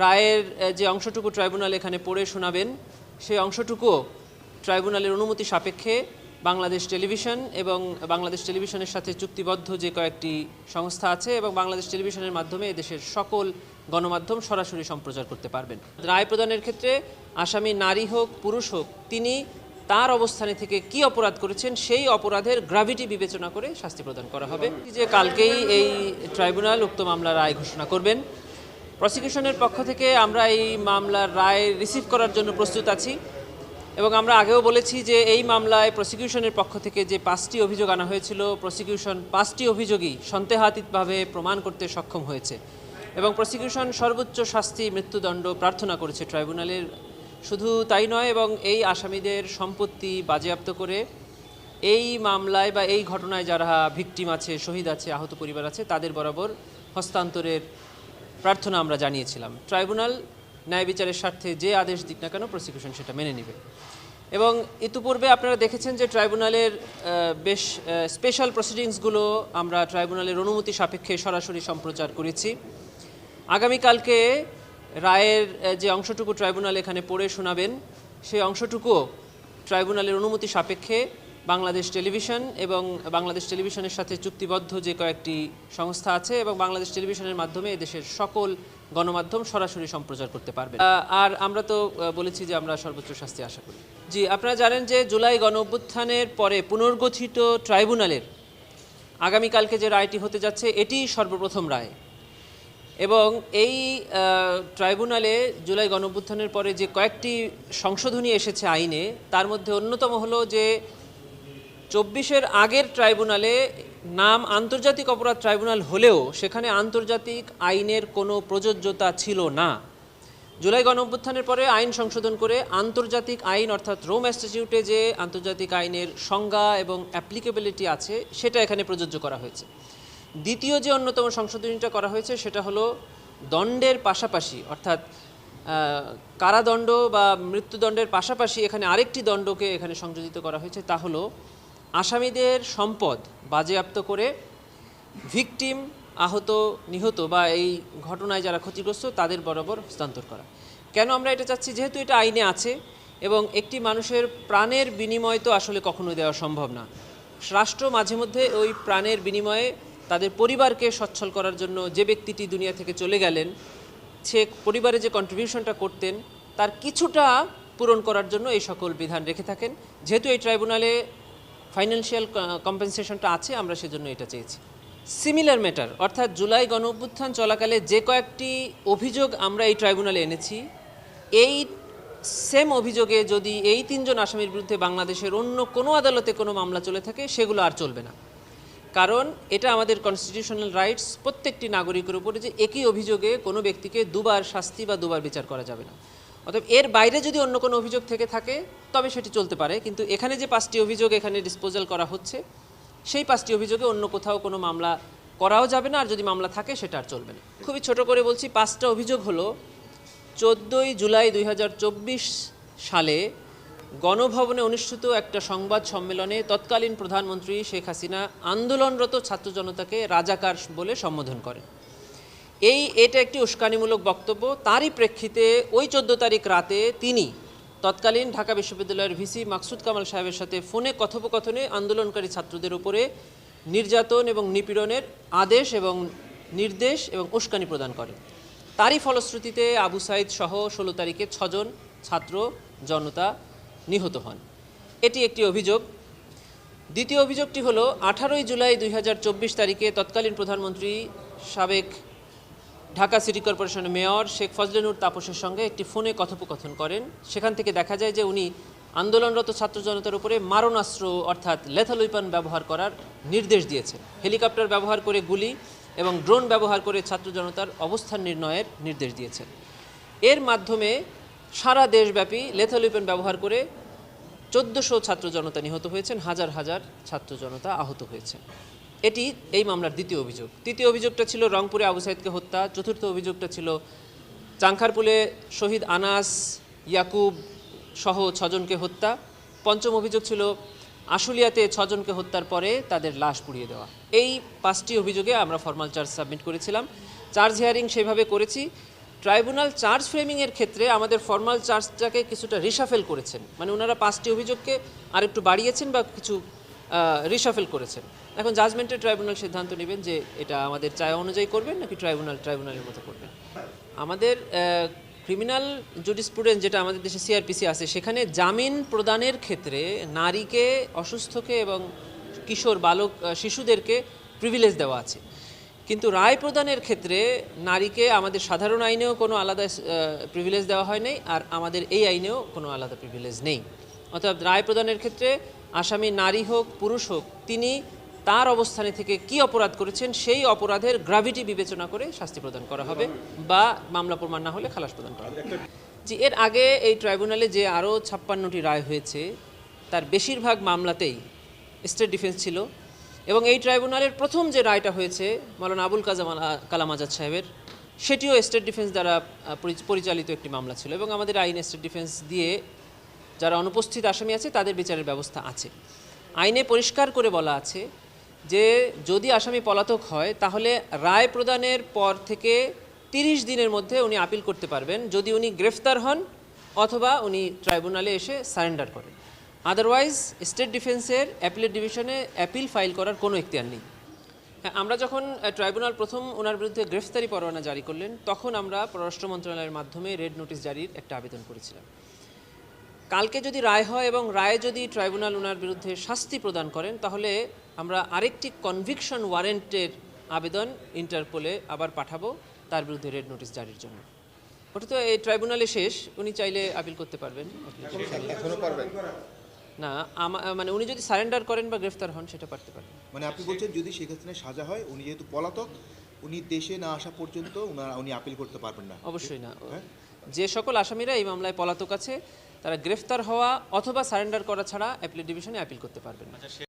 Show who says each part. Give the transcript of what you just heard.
Speaker 1: রায়ের যে অংশটুকু ট্রাইব্যুনাল এখানে পড়ে শোনাবেন সেই অংশটুকুও ট্রাইব্যুনালের অনুমতি সাপেক্ষে বাংলাদেশ টেলিভিশন এবং বাংলাদেশ টেলিভিশনের সাথে চুক্তিবদ্ধ যে কয়েকটি সংস্থা আছে এবং বাংলাদেশ টেলিভিশনের মাধ্যমে এদেশের সকল গণমাধ্যম সরাসরি সম্প্রচার করতে পারবেন। রায় প্রদানের ক্ষেত্রে আসামি নারী হোক পুরুষ হোক তিনি তার অবস্থানে থেকে কি অপরাধ করেছেন সেই অপরাধের গ্র্যাভিটি বিবেচনা করে শাস্তি প্রদান করা হবে। যে কালকেই এই ট্রাইব্যুনাল উক্ত মামলার রায় ঘোষণা করবেন। প্রসিকিউশনের পক্ষ থেকে আমরা এই মামলার রায় রিসিভ করার জন্য প্রস্তুত আছি এবং আমরা আগেও বলেছি যে এই মামলায় প্রসিকিউশনের পক্ষ থেকে যে 5টি অভিযোগ আনা হয়েছিল প্রসিকিউশন 5টি অভিযোগই সন্দেহাতীতভাবে প্রমাণ করতে সক্ষম হয়েছে এবং প্রসিকিউশন সর্বোচ্চ শাস্তি মৃত্যুদণ্ড প্রার্থনা করেছে ট্রাইব্যুনালের। শুধু তাই নয় এবং এই আসামিদের সম্পত্তি বাজেয়াপ্ত করে এই মামলায় বা এই ঘটনায় যারা ভিকটিম আছে, শহীদ আছে, আহত পরিবার আছে তাদের বরাবর হস্তান্তরের প্রার্থনা আমরা জানিয়েছিলাম। ট্রাইব্যুনাল ন্যায় বিচারের স্বার্থে যে আদেশ দিক না কেন প্রসিকিউশন সেটা মেনে নেবে এবং ইতিপূর্বে আপনারা দেখেছেন যে ট্রাইব্যুনালের বেশ স্পেশাল প্রসিডিংসগুলো আমরা ট্রাইব্যুনালের অনুমতি সাপেক্ষে সরাসরি সম্প্রচার করেছি। আগামীকালকে রায়ের যে অংশটুকু ট্রাইব্যুনাল এখানে পড়ে শোনাবেন সেই অংশটুকুও ট্রাইব্যুনালের অনুমতি সাপেক্ষে বাংলাদেশ টেলিভিশন এবং বাংলাদেশ টেলিভিশনের সাথে চুক্তিবদ্ধ যে কয়েকটি সংস্থা আছে এবং বাংলাদেশ টেলিভিশনের মাধ্যমে এদেশের সকল গণমাধ্যম সরাসরি সম্প্রচার করতে পারবে। আর আমরা তো বলেছি যে আমরা সর্বোচ্চ শাস্তি আশা করি। জি, আপনারা জানেন যে জুলাই গণঅভ্যুত্থানের পরে পুনর্গঠিত ট্রাইব্যুনালের আগামীকালকে যে রায়টি হতে যাচ্ছে এটি সর্বপ্রথম রায় এবং এই ট্রাইব্যুনালে জুলাই গণঅভ্যুত্থানের পরে যে কয়েকটি সংশোধনী এসেছে আইনে তার মধ্যে অন্যতম হলো যে 24-এর আগের ট্রাইব্যুনালে নাম আন্তর্জাতিক অপরাধ ট্রাইব্যুনাল হলেও সেখানে আন্তর্জাতিক আইনের কোনো প্রযোজ্যতা ছিল না। জুলাই গণঅভ্যুত্থানের পরে আইন সংশোধন করে আন্তর্জাতিক আইন অর্থাৎ রোম স্ট্যাটিউটে যে আন্তর্জাতিক আইনের সংজ্ঞা এবং অ্যাপ্লিকেবিলিটি আছে সেটা এখানে প্রযোজ্য করা হয়েছে। দ্বিতীয় যে অন্যতম সংশোধনীটা করা হয়েছে সেটা হলো দণ্ডের পাশাপাশি অর্থাৎ কারাদণ্ড বা মৃত্যুদণ্ডের পাশাপাশি এখানে আরেকটি দণ্ডকে এখানে সংযোজিত করা হয়েছে, তা হলো আসামিদের সম্পদ বাজেয়াপ্ত করে ভিকটিম, আহত, নিহত বা এই ঘটনায় যারা ক্ষতিগ্রস্ত তাদের বরাবর হস্তান্তর করা। কেন আমরা এটা চাচ্ছি? যেহেতু এটা আইনে আছে এবং একটি মানুষের প্রাণের বিনিময় তো আসলে কখনোই দেওয়া সম্ভব না। রাষ্ট্র মাঝে মধ্যে ওই প্রাণের বিনিময়ে তাদের পরিবারকে সচ্ছল করার জন্য যে ব্যক্তিটি দুনিয়া থেকে চলে গেলেন সে পরিবারে যে কন্ট্রিবিউশনটা করতেন তার কিছুটা পূরণ করার জন্য এই সকল বিধান রেখে থাকেন। যেহেতু এই ট্রাইব্যুনালে ফাইন্যান্সিয়াল কম্পেনসেশনটা আছে আমরা সেজন্য এটা চেয়েছি। সিমিলার ম্যাটার অর্থাৎ জুলাই গণঅভ্যুত্থান চলাকালে যে কয়েকটি অভিযোগ আমরা এই ট্রাইব্যুনালে এনেছি এই সেম অভিযোগে যদি এই 3 জন আসামির বিরুদ্ধে বাংলাদেশের অন্য কোনো আদালতে কোনো মামলা চলে থাকে সেগুলো আর চলবে না, কারণ এটা আমাদের কনস্টিটিউশনাল রাইটস। প্রত্যেকটি নাগরিকের উপরে যে একই অভিযোগে কোনো ব্যক্তিকে দুবার শাস্তি বা দুবার বিচার করা যাবে না। অতএব এর বাইরে যদি অন্য কোনো অভিযোগ থেকে থাকে তবে সেটি চলতে পারে, কিন্তু এখানে যে 5টি অভিযোগ এখানে ডিসপোজাল করা হচ্ছে সেই 5টি অভিযোগে অন্য কোথাও কোনো মামলা করাও যাবে না, আর যদি মামলা থাকে সেটা আর চলবে না। খুবই ছোট করে বলছি, 5টা অভিযোগ হলো 14ই জুলাই 2024 সালে গণভবনে অনুষ্ঠিত একটা সংবাদ সম্মেলনে তৎকালীন প্রধানমন্ত্রী শেখ হাসিনা আন্দোলনরত ছাত্র জনতাকে রাজাকার বলে সম্বোধন করেন। এটা একটি উস্কানিমূলক বক্তব্য। তারই প্রেক্ষিতে ওই 14 তারিখ রাতে তিনি তৎকালীন ঢাকা বিশ্ববিদ্যালয়ের ভিসি মাকসুদ কামাল সাহেবের সাথে ফোনে কথোপকথনে আন্দোলনকারী ছাত্রদের উপরে নির্যাতন এবং নিপীড়নের আদেশ এবং নির্দেশ এবং উস্কানি প্রদান করেন। তারই ফলশ্রুতিতে আবু সাইদ সহ 16 তারিখে 6 জন ছাত্র জনতা নিহত হন। এটি একটি অভিযোগ। দ্বিতীয় অভিযোগটি হলো 18ই জুলাই 2024 তারিখে তৎকালীন প্রধানমন্ত্রী সাবেক ঢাকা সিটি কর্পোরেশনের মেয়র শেখ ফজলেনুর তাপসের সঙ্গে একটি ফোনে কথোপকথন করেন। সেখান থেকে দেখা যায় যে উনি আন্দোলনরত ছাত্র জনতার উপরে মারণাস্ত্র অর্থাৎ লেথাল ওয়েপন ব্যবহার করার নির্দেশ দিয়েছেন। হেলিকপ্টার ব্যবহার করে গুলি এবং ড্রোন ব্যবহার করে ছাত্র জনতার অবস্থান নির্ণয়ের নির্দেশ দিয়েছেন। এর মাধ্যমে সারা দেশব্যাপী লেথাল ওয়েপন ব্যবহার করে 1400 ছাত্র জনতা নিহত হয়েছেন, হাজার হাজার ছাত্র জনতা আহত হয়েছেন। এটি এই মামলার দ্বিতীয় অভিযোগ। তৃতীয় অভিযোগটা ছিল রংপুরে আবু সাইদকে হত্যা। চতুর্থ অভিযোগটা ছিল চাংখারপুলে শহীদ আনাস, ইয়াকুব সহ 6 জনকে হত্যা। পঞ্চম অভিযোগ ছিল আশুলিয়াতে 6 জনকে হত্যার পরে তাদের লাশ পুড়িয়ে দেওয়া। এই 5টি অভিযোগে আমরা ফরমাল চার্জ সাবমিট করেছিলাম। চার্জ হিয়ারিং সেভাবে করেছি। ট্রাইব্যুনাল চার্জ ফ্রেমিংয়ের ক্ষেত্রে আমাদের ফর্মাল চার্জটাকে কিছুটা রিশাফেল করেছেন, মানে ওনারা 5টি অভিযোগকে আরেকটু বাড়িয়েছেন বা কিছু রিশাফেল করেছেন। এখন জাজমেন্টে ট্রাইব্যুনাল সিদ্ধান্ত নেবেন যে এটা আমাদের চায় অনুযায়ী করবেন নাকি ট্রাইব্যুনালের মতো করবেন। আমাদের ক্রিমিনাল জুডিসপ্রুডেন্স যেটা আমাদের দেশে সিআরপিসি আছে, সেখানে জামিন প্রদানের ক্ষেত্রে নারীকে, অসুস্থকে এবং কিশোর বালক শিশুদেরকে প্রিভিলেজ দেওয়া আছে, কিন্তু রায় প্রদানের ক্ষেত্রে নারীকে আমাদের সাধারণ আইনেও কোনো আলাদা প্রিভিলেজ দেওয়া হয় নাই, আর আমাদের এই আইনেও কোনো আলাদা প্রিভিলেজ নেই। অর্থাৎ রায় প্রদানের ক্ষেত্রে আসামি নারী হোক পুরুষ হোক, তিনি তার অবস্থানে থেকে কি অপরাধ করেছেন সেই অপরাধের গ্র্যাভিটি বিবেচনা করে শাস্তি প্রদান করা হবে বা মামলা প্রমাণ না হলে খালাস প্রদান করা হবে। জি, এর আগে এই ট্রাইব্যুনালে যে আরও 56টি রায় হয়েছে তার বেশিরভাগ মামলাতেই স্টেট ডিফেন্স ছিল, এবং এই ট্রাইব্যুনালের প্রথম যে রায়টা হয়েছে মাওলানা আবুল কালাম আজাদ সাহেবের, সেটিও স্টেট ডিফেন্স দ্বারা পরিচালিত একটি মামলা ছিল, এবং আমাদের আইনে স্টেট ডিফেন্স দিয়ে যারা অনুপস্থিত আসামি আছে তাদের বিচারের ব্যবস্থা আছে। আইনে পরিষ্কার করে বলা আছে যে যদি আসামি পলাতক হয় তাহলে রায় প্রদানের পর থেকে 30 দিনের মধ্যে উনি আপিল করতে পারবেন, যদি উনি গ্রেফতার হন অথবা উনি ট্রাইব্যুনালে এসে সারেন্ডার করেন। আদারওয়াইজ স্টেট ডিফেন্সের অ্যাপিলেট ডিভিশনে অ্যাপিল ফাইল করার কোনো এখতিয়ার নেই। হ্যাঁ, আমরা যখন ট্রাইব্যুনাল প্রথম ওনার বিরুদ্ধে গ্রেফতারি পরোয়ানা জারি করলেন, তখন আমরা পররাষ্ট্র মন্ত্রণালয়ের মাধ্যমে রেড নোটিশ জারির একটা আবেদন করেছিলাম। কালকে যদি রায় হয় এবং রায় যদি ট্রাইব্যুনাল ওনার বিরুদ্ধে শাস্তি প্রদান করেন, তাহলে আমরা আরেকটি কনভিকশন ওয়ারেন্টের আবেদন ইন্টারপোলে আবার পাঠাবো তার বিরুদ্ধে রেড নোটিশ জারির জন্য। ওটা তো এই ট্রাইব্যুনালে শেষ, উনি চাইলে আপিল করতে পারবেন। না, মানে উনি যদি সারেন্ডার করেন বা গ্রেফতার হন সেটা পারতে পারেন।
Speaker 2: মানে আপনি বলছেন যদি শেখ হাসিনার সাজা হয়, উনি যেহেতু পলাতক, উনি দেশে না আসা পর্যন্ত উনি আপিল করতে পারবেন না?
Speaker 1: অবশ্যই না। যে সকল আসামিরা এই মামলায় পলাতক আছে তারা গ্রেফতার হওয়া অথবা সারেন্ডার করা ছাড়া অ্যাপিলেট ডিভিশনে আপিল করতে পারবেন না।